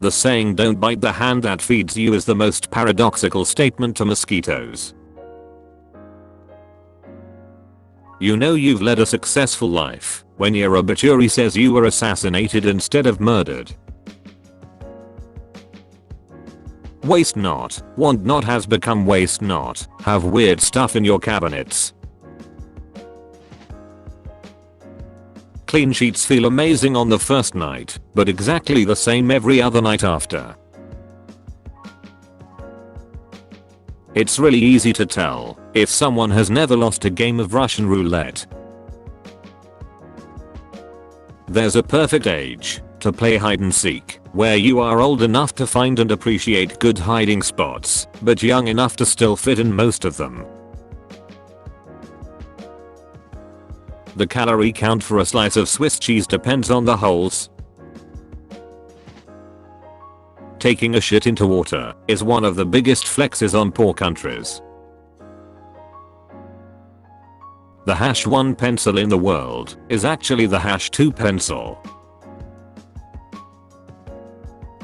The saying "don't bite the hand that feeds you" is the most paradoxical statement to mosquitoes. You know you've led a successful life when your obituary says you were assassinated instead of murdered. Waste not, want not has become waste not. Have weird stuff in your cabinets. Clean sheets feel amazing on the first night, but exactly the same every other night after. It's really easy to tell if someone has never lost a game of Russian roulette. There's a perfect age to play hide and seek, where you are old enough to find and appreciate good hiding spots, but young enough to still fit in most of them. The calorie count for a slice of Swiss cheese depends on the holes. Taking a shit into water is one of the biggest flexes on poor countries. The #1 pencil in the world is actually the #2 pencil.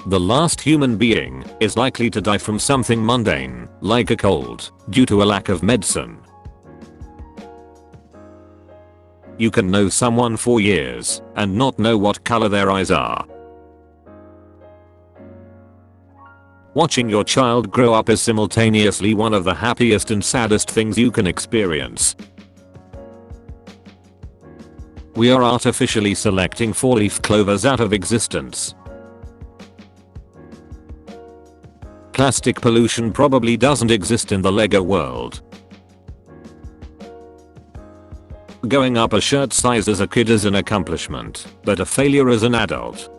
The last human being is likely to die from something mundane, like a cold, due to a lack of medicine. You can know someone for years and not know what color their eyes are. Watching your child grow up is simultaneously one of the happiest and saddest things you can experience. We are artificially selecting 4-leaf clovers out of existence. Plastic pollution probably doesn't exist in the Lego world. Going up a shirt size as a kid is an accomplishment, but a failure as an adult.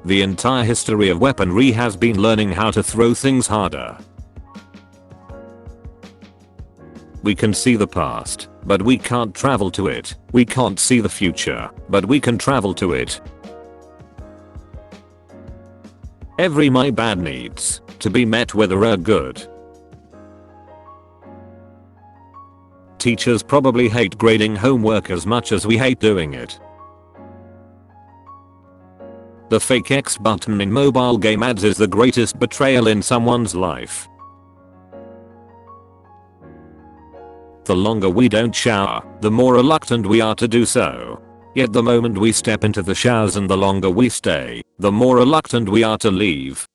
The entire history of weaponry has been learning how to throw things harder. We can see the past, but we can't travel to it. We can't see the future, but we can travel to it. Every my bad needs to be met with a good. Teachers probably hate grading homework as much as we hate doing it. The fake X button in mobile game ads is the greatest betrayal in someone's life. The longer we don't shower, the more reluctant we are to do so. Yet the moment we step into the showers and the longer we stay, the more reluctant we are to leave.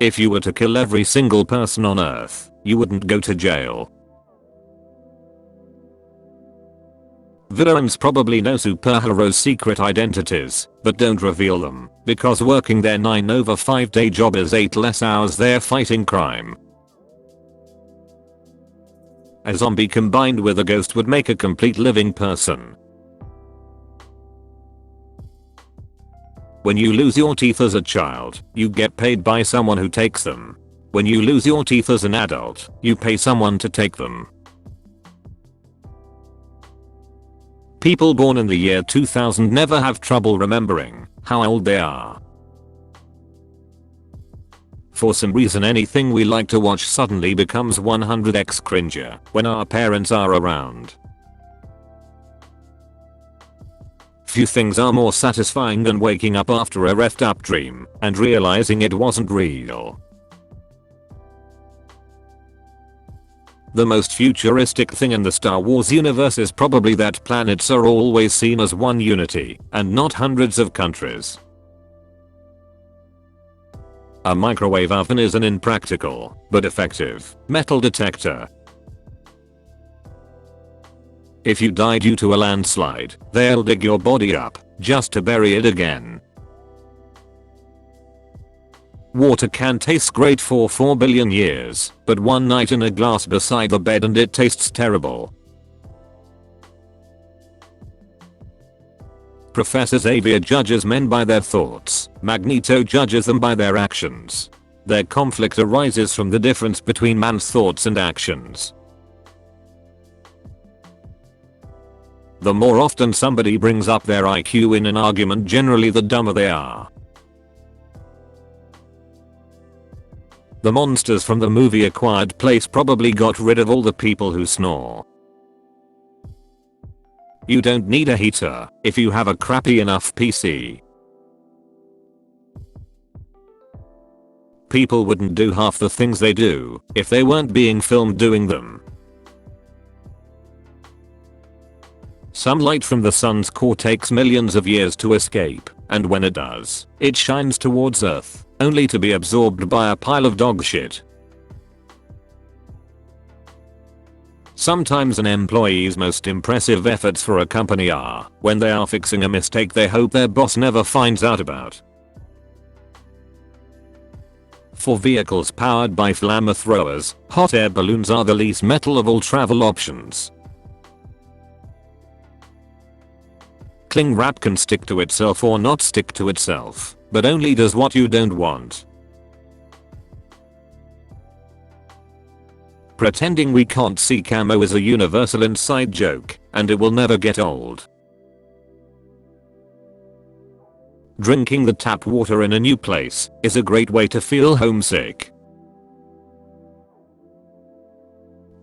If you were to kill every single person on Earth, you wouldn't go to jail. Villains probably know superheroes' secret identities, but don't reveal them, because working their 9/5-day job is 8 less hours they're fighting crime. A zombie combined with a ghost would make a complete living person. When you lose your teeth as a child, you get paid by someone who takes them. When you lose your teeth as an adult, you pay someone to take them. People born in the year 2000 never have trouble remembering how old they are. For some reason anything we like to watch suddenly becomes 100x cringer when our parents are around. Few things are more satisfying than waking up after a reffed up dream and realizing it wasn't real. The most futuristic thing in the Star Wars universe is probably that planets are always seen as one unity and not hundreds of countries. A microwave oven is an impractical, but effective, metal detector. If you die due to a landslide, they'll dig your body up, just to bury it again. Water can taste great for 4 billion years, but one night in a glass beside the bed and it tastes terrible. Professor Xavier judges men by their thoughts, Magneto judges them by their actions. Their conflict arises from the difference between man's thoughts and actions. The more often somebody brings up their IQ in an argument, generally the dumber they are. The monsters from the movie A Quiet Place probably got rid of all the people who snore. You don't need a heater if you have a crappy enough PC. People wouldn't do half the things they do if they weren't being filmed doing them. Some light from the sun's core takes millions of years to escape, and when it does, it shines towards Earth, only to be absorbed by a pile of dog shit. Sometimes an employee's most impressive efforts for a company are when they are fixing a mistake they hope their boss never finds out about. For vehicles powered by flamethrowers, hot air balloons are the least metal of all travel options. Cling wrap can stick to itself or not stick to itself, but only does what you don't want. Pretending we can't see camo is a universal inside joke, and it will never get old. Drinking the tap water in a new place is a great way to feel homesick.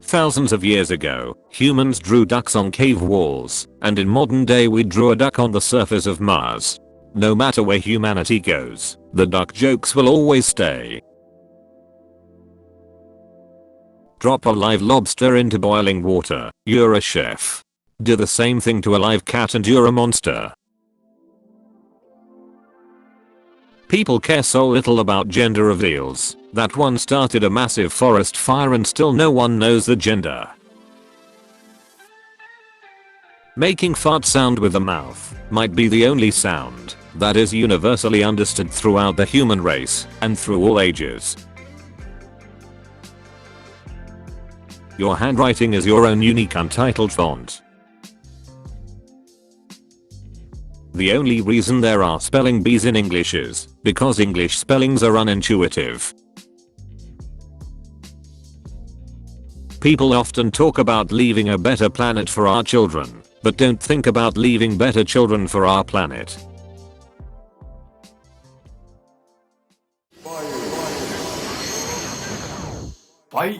Thousands of years ago, humans drew ducks on cave walls, and in modern day we drew a duck on the surface of Mars. No matter where humanity goes, the duck jokes will always stay. Drop a live lobster into boiling water, you're a chef. Do the same thing to a live cat and you're a monster. People care so little about gender reveals that one started a massive forest fire and still no one knows the gender. Making fart sound with the mouth might be the only sound that is universally understood throughout the human race and through all ages. Your handwriting is your own unique untitled font. The only reason there are spelling bees in English is because English spellings are unintuitive. People often talk about leaving a better planet for our children, but don't think about leaving better children for our planet. Bye.